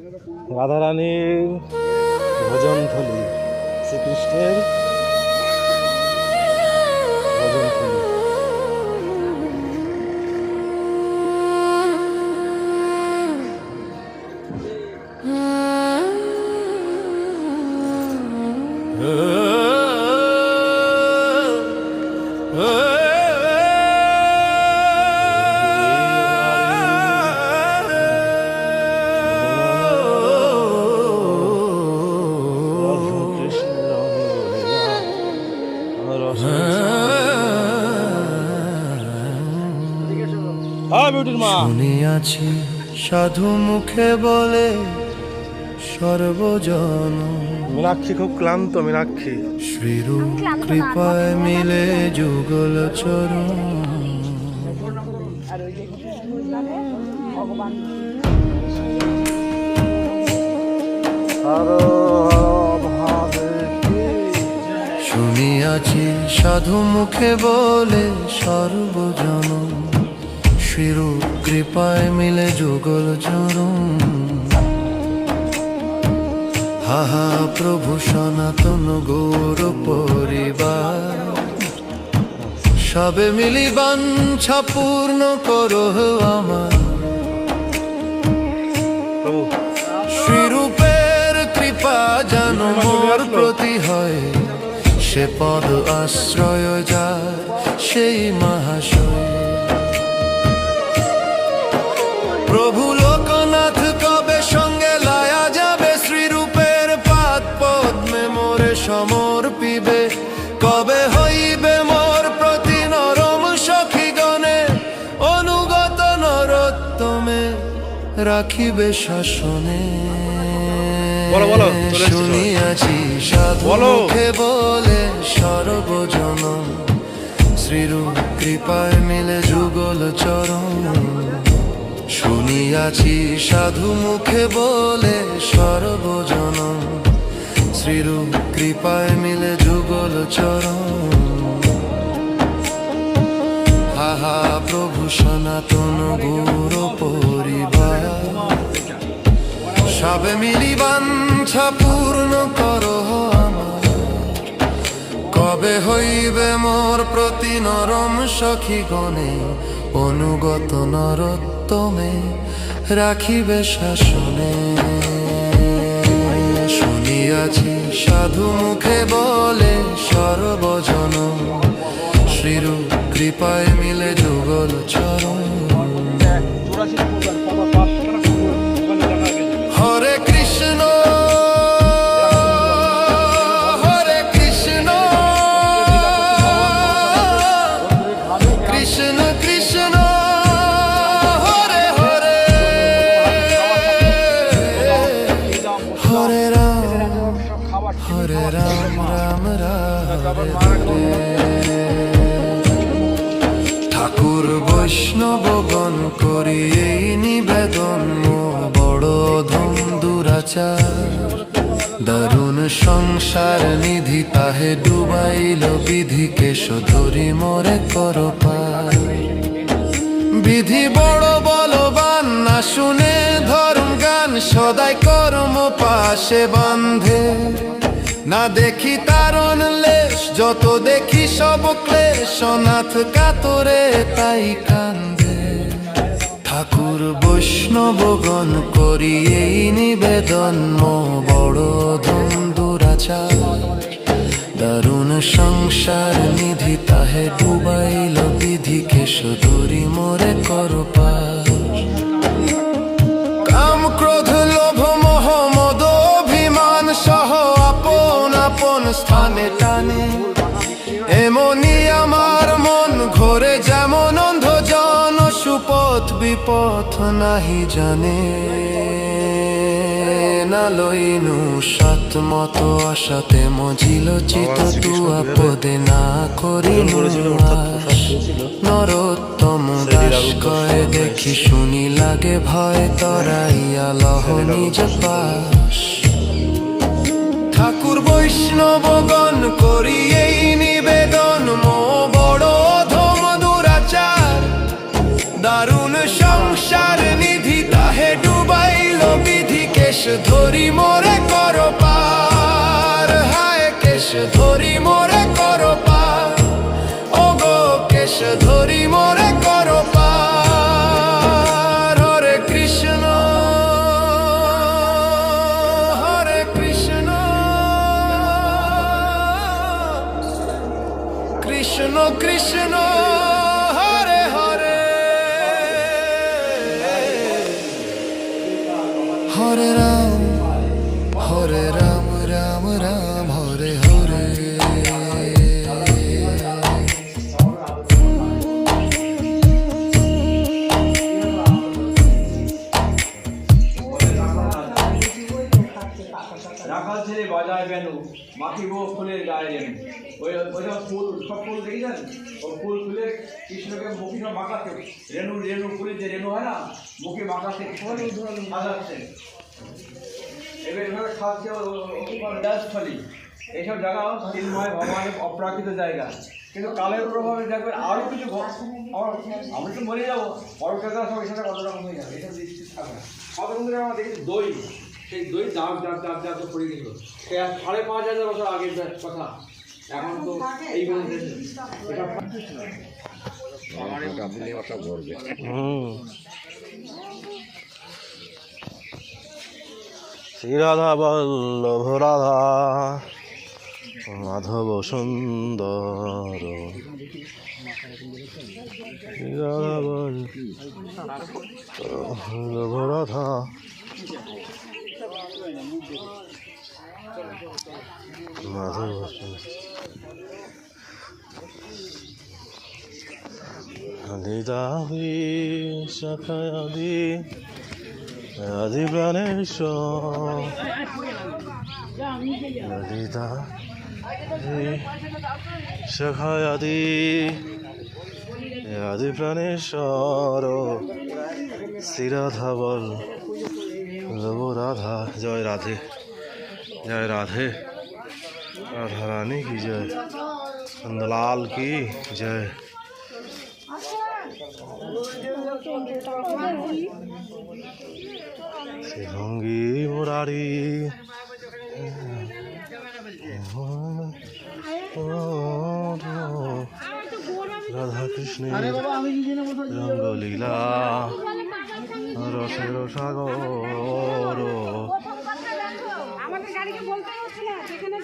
রাধারানীর ভজনথলি, শ্রীকৃষ্ণের ভজনথলি। শুনিয়াছি সাধু মুখে বলে সর্বজন, মীনাক্ষী খুব ক্লান্ত। মীনাক্ষী শ্রীরূপ কৃপায় মিলে যুগল চরণ। শুনিয়াছি সাধু মুখে বলে সর্বজন, শ্রীরূপ কৃপায় মিলে যুগল চরণ। হাহা প্রভু সনাতন গৌর পরিবার, সবে মিলি বাঞ্ছা পূর্ণ করো আমার। শ্রীরূপের কৃপা যেন মোর প্রতি হয়, সে পদ আশ্রয় যায় সেই মহাশয়। প্রভু লোকনাথ কবে সঙ্গে লায়া যাবে, শ্রীরূপের পাদ পদ্মে মোরে সমর্পিবে। কবে হইবে মোর প্রতি নরম সখীগণে, অনুগত নরোত্তমে রাখিবে শাসনে। শুনিয়াছি সাধু মুখে বলে সর্বজন, শ্রীরূপ কৃপায় মিলে যুগল চরণ। শুনিয়াছি সাধু মুখে বলে সর্বজন, শ্রীরূপ কৃপায় মিলে যুগল চরণ। হাহা প্রভু সনাতন গৌর পরিবার, সবে মিলি বাঞ্ছা পূর্ণ করো আমার। কবে হইবে মোর প্রতি নরম সখীগণে, অনুগত নরোত্তমে রাখিবে শাসনে। শুনিয়াছি সাধু মুখে বলে সর্বজন, শ্রীরূপ কৃপায় মিলে যুগল চরণ। হরে কৃষ্ণ হরে কৃষ্ণ, কৃষ্ণ কৃষ্ণ হরে হরে, হরে রাম হরে রাম রাম রাম হরে। ঠাকুর বৈষ্ণবগণ করি এই নিবেদন, বড় ধম দুরাচার। দারুণ সংসার নিধি তাহে ডুবাইল বিধি, কেশ ধরি মোরে কর পার। বিধি বড় বলবান, না শুনে ধর্ম গান, সদাই কর্ম পাশে বান্ধে। না দেখি তারণ লেশ, যত দেখি সব ক্লেশ, নাথ কাতরে তাই কান্দে। ঠাকুর বৈষ্ণবগণ করি এই নিবেদন, বড় ধম দুরাচার। দারুণ সংসার নিধি তাহে ডুবাইল বিধি, কেশ ধরি মোরে কর পার। কাম ক্রোধ লোভ মোহ মদ অভিমান সহ আপন আপন স্থানে টানে। এমনি আমার মন ঘোরে যেমন অন্ধজন, সুপথ বিপথ নাহি জানে। না লইনু সৎ মত আশাতে মজিল চিত, তু আপদে না করি নরোত্তম দাস কয়ে। দেখি শুনি লাগে ভয়, তরাইয়া লহ নিজ পাশ। ঠাকুর বৈষ্ণবগণ করি এই নিবেদন, বড় ধম দুরাচার। দারুণ সংসার নিধি তাহে ডুবাইল বিধি, কেশ ধরি মোরে করো পার, হায় কেশ ধরি মোরে করো পার, ও গো কেশ ধরি মোরে করো পার। হরে কৃষ্ণ হরে কৃষ্ণ কৃষ্ণ কৃষ্ণ হরে হরে, হরে রাম রাম রাম হরে হরে। রাখাল ছেলে বাজায় বেনু, মাখিব ফুলের গায়ে যেন। ওইটা ফুল, সব ফুল দেখেছেন? ওই ফুল ফুলে কৃষ্ণকে মুখে সব মাখাচ্ছে, রেণু রেণু ফুলের যে রেণু হয় না, মুখে মাখাচ্ছে, সাজাচ্ছে। এবার এভাবে খাচ্ছে রাজস্থলী। এইসব জায়গা চিন্ময় ভগবানের অপ্রাকৃত জায়গা, কিন্তু কালের প্রভাবে দেখবেন আরও কিছু আমি তো মরে যাবো, পরবর্তীতে সব এখানে কত রকম হয়ে যাবে, এসব দৃষ্টি থাকবে না। কত সুন্দর আমরা দেখেছি দই, সেই দই দাগ দাগ দাগ দাগ পড়ে গেছিল, সে 5,500 বছর আগের কথা। এখন তো এইগুলো শ্রী রাধা বল্লভ রাধা মাধব সুন্দর, শ্রী রাধা বল্লভ রাধা মাধব আদি শাখায় আদি আদি প্রাণেশ্বর, ললিতা শাখায় আদি আদি প্রাণেশ্বর, শ্রী রাধা বল্লভ রাধা। জয় রাধে, জয় রাধে, রাধা রানী की जय, नंदलाल की जय। শিবঙ্গী মুরারি রাধা কৃষ্ণের রঙ্গলীলা রসের সাগর। আমাদের গাড়িকে বলতে হচ্ছে না, যেখানে